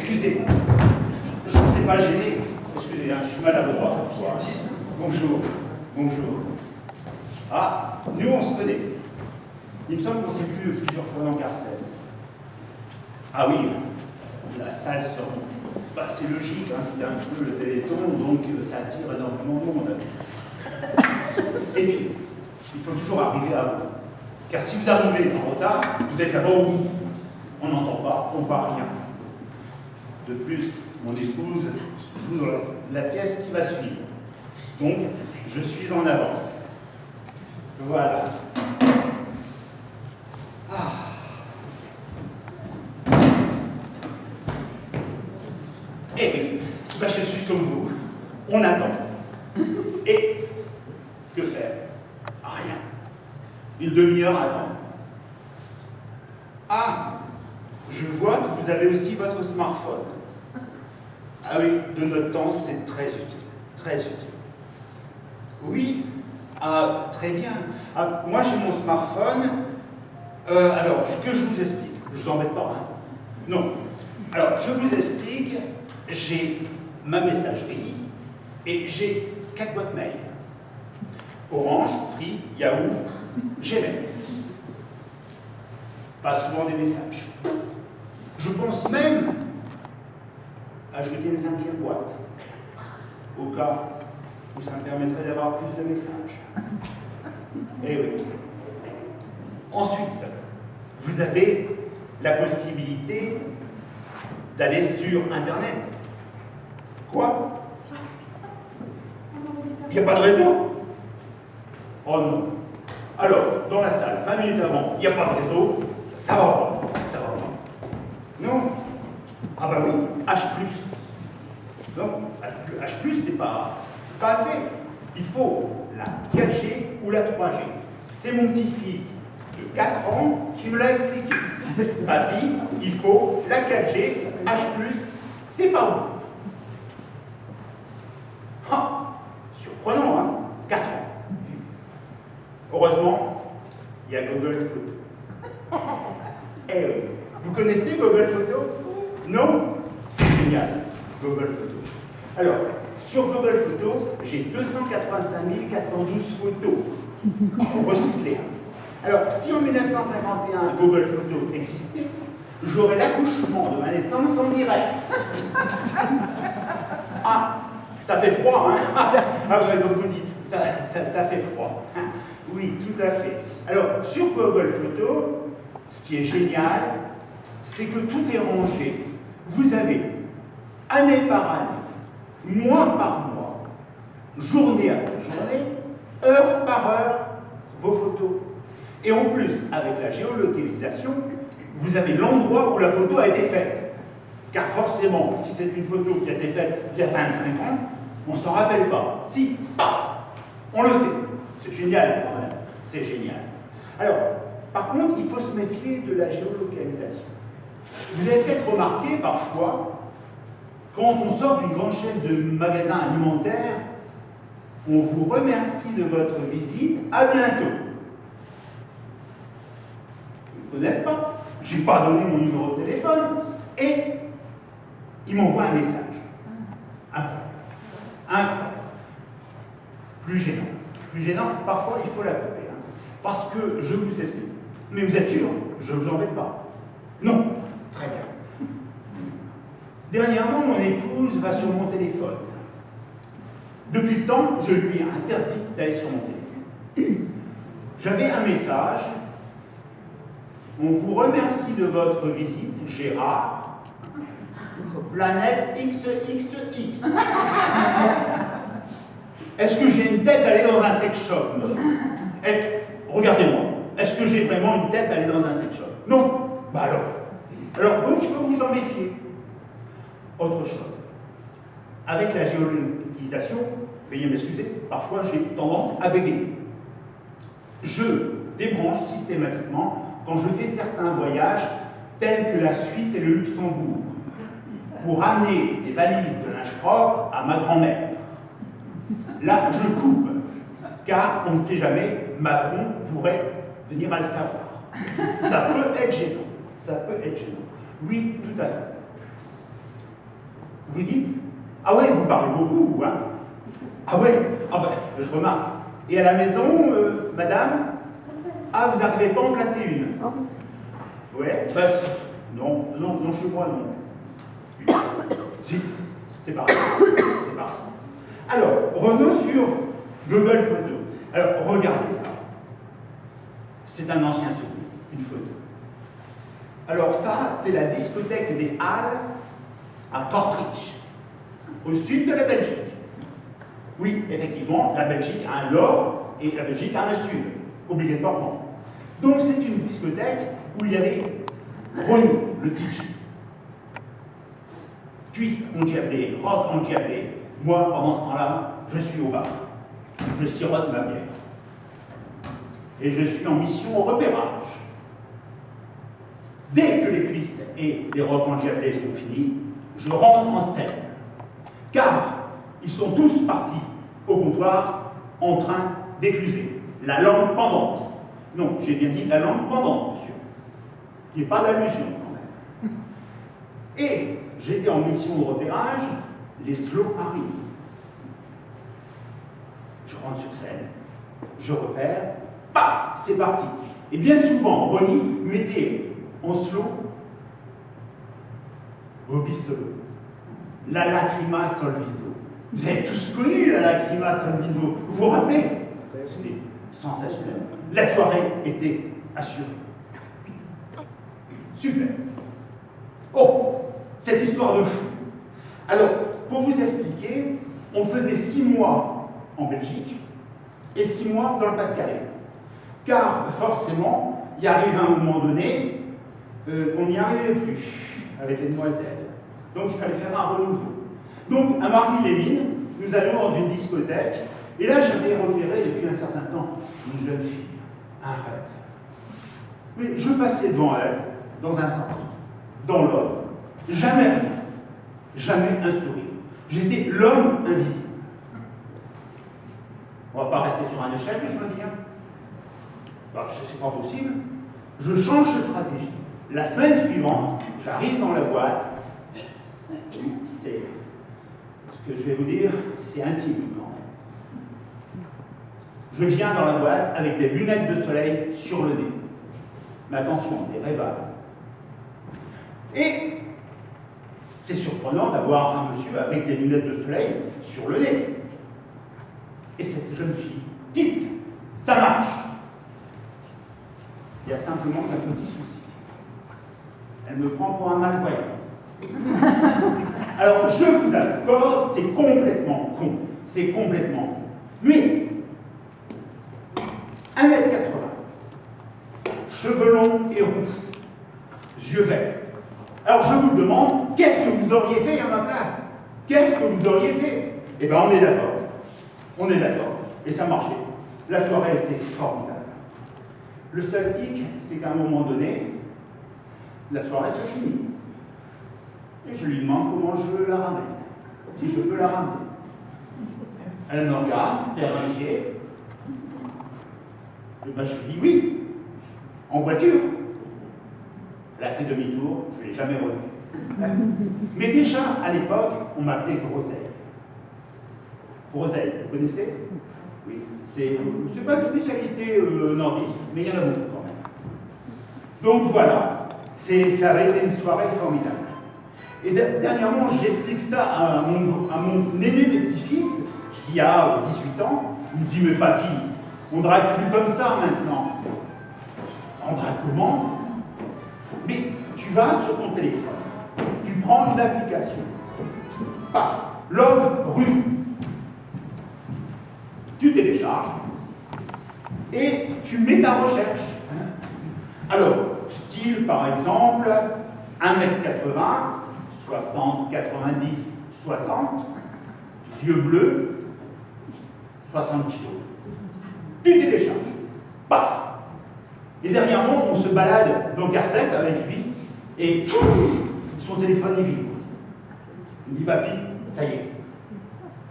excusez, je ne vous ai pas gêné. Excusez, hein, je suis maladroit parfois. Bonjour, bonjour. Ah, nous on se connaît. Il me semble qu'on s'est vu plusieurs fois dans Garcès. Ah oui, la salle sort. Bah, c'est logique, hein, c'est un peu le Téléthon, donc ça attire énormément de monde. Et puis, il faut toujours arriver à vous. Car si vous arrivez en retard, vous êtes là-bas au bout. On n'entend pas, on ne voit rien. De plus, mon épouse joue dans la pièce qui va suivre. Donc, je suis en avance. Voilà. Ah. Eh oui, bah, je suis comme vous. On attend. Et que faire? Rien. Une demi-heure à attendre. Ah, je vois que vous avez aussi votre smartphone. Ah oui, de notre temps, c'est très utile. Très utile. Oui, ah, très bien. Ah, moi, j'ai mon smartphone. Alors, que je vous explique. Je vous embête pas, hein? Non. Alors, je vous explique. J'ai ma messagerie et j'ai 4 boîtes mail. Orange, Free, Yahoo, Gmail. Pas souvent des messages. Je pense même ajouter une 5e boîte, au cas où ça me permettrait d'avoir plus de messages. Eh oui. Ensuite, vous avez la possibilité d'aller sur Internet. Quoi? Il n'y a pas de réseau? Oh non. Alors, dans la salle, 20 minutes avant, il n'y a pas de réseau, ça va pas. Ça va pas. Non. Ah bah oui, H+. Non, H+, c'est pas assez. Il faut la 4G ou la 3G. C'est mon petit-fils de 4 ans qui me l'a expliqué. Papy, il faut la 4G, H+, c'est pas bon. Ah, surprenant, hein? 4 ans. Heureusement, il y a Google Photo. Eh oui, vous connaissez Google Photo? Non? C'est génial, Google Photo. Alors, sur Google Photo, j'ai 285 412 photos recyclées. Alors, si en 1951 Google Photo existait, j'aurais l'accouchement de ma naissance en direct. Ah, ça fait froid, hein? Ah ouais, comme vous dites, ça fait froid. Oui, tout à fait. Alors, sur Google Photo, ce qui est génial, c'est que tout est rangé. Vous avez, année par année, mois par mois, journée après journée, heure par heure, vos photos. Et en plus, avec la géolocalisation, vous avez l'endroit où la photo a été faite. Car forcément, si c'est une photo qui a été faite il y a 25 ans, on ne s'en rappelle pas. Si, paf, on le sait. C'est génial quand même, c'est génial. Alors, par contre, il faut se méfier de la géolocalisation. Vous avez peut-être remarqué parfois, quand on sort d'une grande chaîne de magasins alimentaires, on vous remercie de votre visite, à bientôt. Ils ne connaissent pas, je n'ai pas donné mon numéro de téléphone, et ils m'envoient un message. Incroyable. Incroyable. Plus gênant, parfois il faut la couper. Hein, parce que je vous explique. Mais vous êtes sûr, je ne vous embête pas. Non. Très bien. Dernièrement, mon épouse va sur mon téléphone. Depuis le temps, je lui ai interdit d'aller sur mon téléphone. J'avais un message. On vous remercie de votre visite, Gérard. Planète XXX. Est-ce que j'ai une tête à aller dans un sex shop, monsieur? Regardez-moi. Est-ce que j'ai vraiment une tête à aller dans un sex shop? Non. Bah alors. Alors donc, il faut vous en méfier. Autre chose. Avec la géolocalisation, veuillez m'excuser, parfois j'ai tendance à bégayer. Je débranche systématiquement quand je fais certains voyages, tels que la Suisse et le Luxembourg, pour amener des valises de linge propre à ma grand-mère. Là, je coupe, car on ne sait jamais, Macron pourrait venir à le savoir. Ça peut être gênant. Ça peut être gênant. Oui, tout à fait. Vous dites, ah ouais, vous parlez beaucoup, vous, hein? Ah ouais, ah ben, je remarque. Et à la maison, madame? Ah, vous n'arrivez pas à en placer une? Ouais, ben, non, chez moi, non. Si, c'est pareil. C'est pareil. Alors, revenons sur Google Photos. Alors, regardez ça. C'est un ancien souvenir, une photo. Alors ça, c'est la discothèque des Halles à Kortrijk, au sud de la Belgique. Oui, effectivement, la Belgique a un nord et la Belgique a un sud, obligatoirement. Donc c'est une discothèque où il y avait Renaud, le DJ. Twist endiablé, rock endiablé. Moi, pendant ce temps-là, je suis au bar. Je sirote ma bière. Et je suis en mission au repérage. Dès que les twists et les rock endiablés sont finis, je rentre en scène. Car ils sont tous partis au comptoir en train d'écluser. La langue pendante. Non, j'ai bien dit la langue pendante, monsieur. Il n'y a pas d'allusion quand même. Et j'étais en mission au repérage, les slows arrivent. Je rentre sur scène, je repère, paf, c'est parti. Et bien souvent, Ronnie mettait en slow Bobby Solo, la lacrima Solviso. Vous avez tous connu la lacrima Solviso, vous vous rappelez? C'était sensationnel. La soirée était assurée. Super. Oh, cette histoire de fou. Alors, pour vous expliquer, on faisait 6 mois en Belgique et 6 mois dans le Pas-de-Calais. Car, forcément, il arrive à un moment donné qu'on n'y arrivait plus avec les demoiselles. Donc, il fallait faire un renouveau. Donc, à Marly-les-Mines, nous allions dans une discothèque, et là, j'avais repéré depuis un certain temps une jeune fille, un rêve. Mais je passais devant elle, dans un sens, dans l'autre, jamais rien, jamais un sourire. J'étais l'homme invisible. On ne va pas rester sur un échec, je me dis. Bah, c'est pas possible. Je change de stratégie. La semaine suivante, j'arrive dans la boîte. C'est ce que je vais vous dire, c'est intime quand même. Je viens dans la boîte avec des lunettes de soleil sur le nez. Mais attention, des Ray-Ban. Et c'est surprenant d'avoir un monsieur avec des lunettes de soleil sur le nez. Et cette jeune fille, dites, ça marche. Il y a simplement un petit souci. Elle me prend pour un malvoyant. Alors, je vous accorde, c'est complètement con. C'est complètement con. Mais, 1m80, cheveux longs et rouges, yeux verts. Alors, je vous demande, qu'est-ce que vous auriez fait à ma place? Qu'est-ce que vous auriez fait? Eh bien, on est d'accord. On est d'accord. Et ça marchait. La soirée était formidable. Le seul hic, c'est qu'à un moment donné, la soirée se finit. Et je lui demande comment je la ramène, si je peux la ramener. Elle me regarde, l'air inquiet. Et ben, je lui dis oui, en voiture. Elle a fait demi-tour, je ne l'ai jamais revue. Mais déjà, à l'époque, on m'appelait Groseille. Groseille, vous connaissez? Oui, c'est pas une spécialité nordiste, mais il y en a beaucoup quand même. Donc voilà, ça avait été une soirée formidable. Et dernièrement, j'explique ça à mon aîné des petits-fils, qui a 18 ans. Il me dit, mais papy, on drague plus comme ça maintenant. On drague comment? Mais tu vas sur ton téléphone, tu prends une application, paf, Love Rue. Tu télécharges et tu mets ta recherche. Alors, style par exemple, 1m80, 60, 90, 60, yeux bleus, 60 kg. Tu télécharges. Paf! Et dernièrement, on se balade dans Carcès avec lui et son téléphone est vide. Il me dit, papy, ça y est,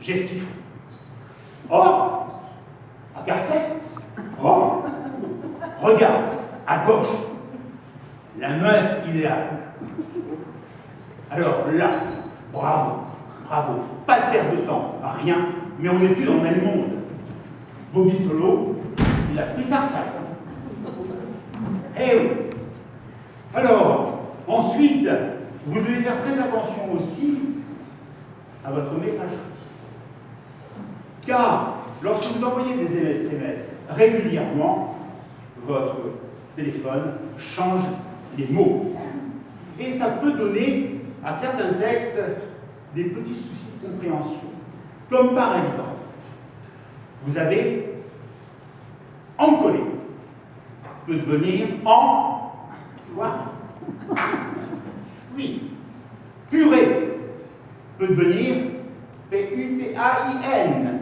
j'ai ce qu'il faut. Oh! À Carcès? Oh! Regarde, à gauche, la meuf idéale. Alors là, bravo. bravo, pas de perte de temps, rien, mais on n'est plus dans le même monde. Bobby Solo, il a pris sa retraite. Eh oui. Alors, ensuite, vous devez faire très attention aussi à votre messagerie. Car, lorsque vous envoyez des SMS régulièrement, votre téléphone change les mots. Et ça peut donner à certains textes des petits soucis de compréhension. Comme par exemple, vous avez encollé peut devenir en quoi? Oui. Purée peut devenir P-U-T-A-I-N.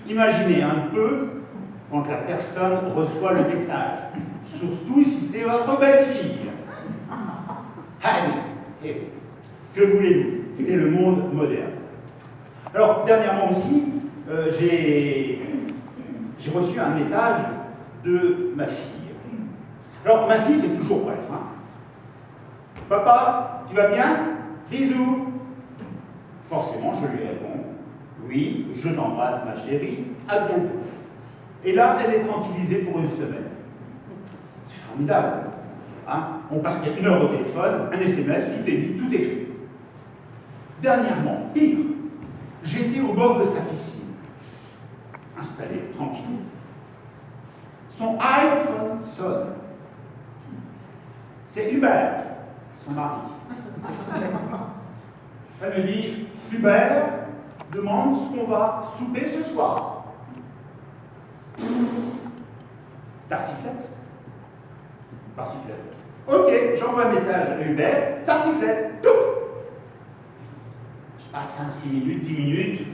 Imaginez un peu quand la personne reçoit le message, surtout si c'est votre belle-fille. Allez, que voulez-vous? C'est le monde moderne. Alors, dernièrement aussi, j'ai reçu un message de ma fille. Alors, ma fille, c'est toujours bref. Hein. Papa, tu vas bien? Bisous. Forcément, je lui réponds, oui, je t'embrasse, ma chérie, à bientôt. Et là, elle est tranquillisée pour une semaine. C'est formidable. Hein? On passe 1 heure au téléphone, un SMS, tout est dit, tout est fait. Dernièrement, pire, j'étais au bord de sa piscine, installé, tranquille. Son iPhone sonne. C'est Hubert, son mari. Elle me dit, Hubert demande ce qu'on va souper ce soir. Tartiflette? Tartiflette. Ok, j'envoie un message à Hubert, tartiflette, tout. Je passe 5, 6 minutes, 10 minutes,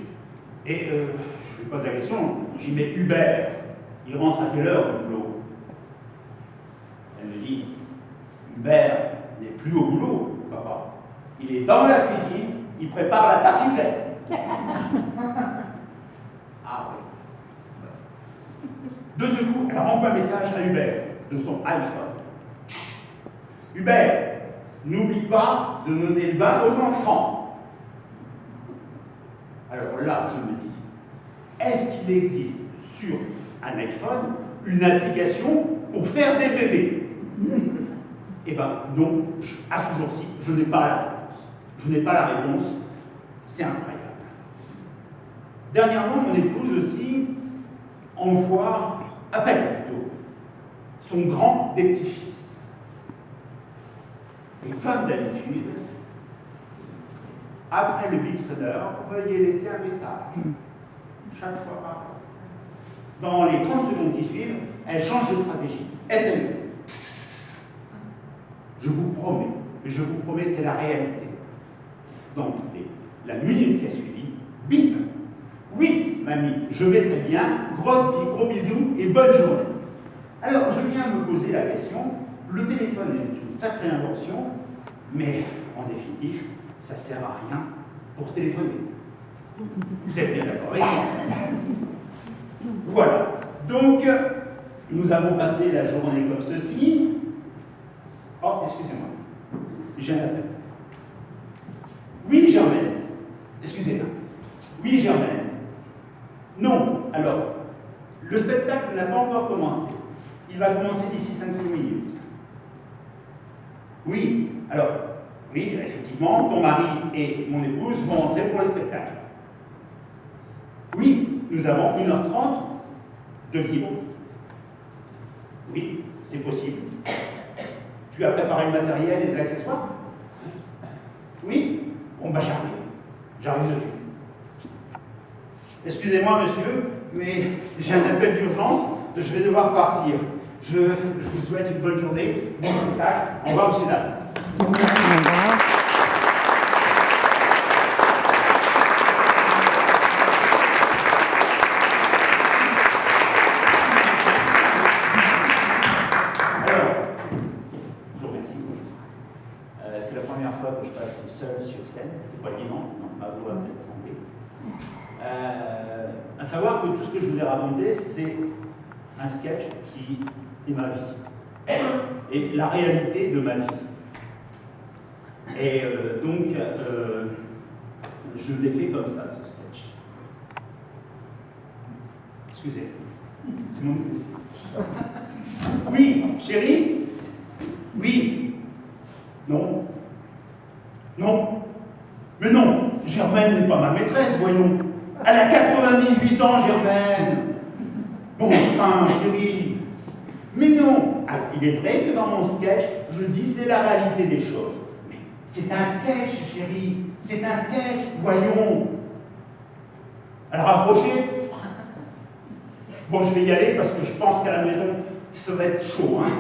et je lui pose la question, j'y mets Hubert, il rentre à quelle heure au boulot? Elle me dit, Hubert n'est plus au boulot, papa. Il est dans la cuisine, il prépare la tartiflette. Ah oui. De ce coup, elle renvoie un message à Hubert de son iPhone. Hubert, n'oublie pas de donner le bain aux enfants. Alors là, je me dis, est-ce qu'il existe sur un iPhone une application pour faire des bébés? Eh bien non, à ce jour-ci, je n'ai pas la réponse. Je n'ai pas la réponse, c'est incroyable. Dernièrement, mon épouse aussi appelle plutôt, son grand des petits-fils. Et comme d'habitude, après le bip sonore, veuillez laisser un message. Chaque fois pareil. Dans les 30 secondes qui suivent, elle change de stratégie. SMS. Je vous promets, c'est la réalité. Donc, la minute qui a suivi, bip. Oui, mamie, je vais très bien, gros bisous et bonne journée. Alors, je viens me poser la question, le téléphone est une sacrée invention, mais en définitive, ça ne sert à rien pour téléphoner. Vous êtes bien d'accord avec moi? Voilà. Donc, nous avons passé la journée comme ceci. Oh, excusez-moi. J'ai un appel. Oui, Germaine. Excusez-moi. Oui, Germaine. Non. Alors, le spectacle n'a pas encore commencé. Il va commencer d'ici 5-6 minutes. Oui. Alors, oui, effectivement, ton mari et mon épouse vont entrer pour le spectacle. Oui, nous avons 1h30 de libre. Oui, c'est possible. Tu as préparé le matériel et les accessoires? Oui? Bon, bah j'arrive. J'arrive dessus. Excusez-moi, monsieur, mais j'ai un appel d'urgence, je vais devoir partir. Je vous souhaite une bonne journée, bon spectacle, au revoir, monsieur dame. C'est la première fois que je passe seul sur scène, c'est pas évident, non, ma voix va peut-être trembler. À savoir que tout ce que je vous ai raconté, c'est un sketch qui est ma vie, et la réalité de ma vie. Et donc, je l'ai fait comme ça, ce sketch. Excusez, c'est mon nouveau. Oui, chérie? Oui. Non. Non. Mais non, Germaine n'est pas ma maîtresse, voyons. Elle a 98 ans, Germaine. Bon sang, chérie. Mais non. Alors, il est vrai que dans mon sketch, je dis c'est la réalité des choses. Mais c'est un sketch, chérie. C'est un sketch, voyons. Alors, approchez. Bon, je vais y aller parce que je pense qu'à la maison, ça va être chaud, hein.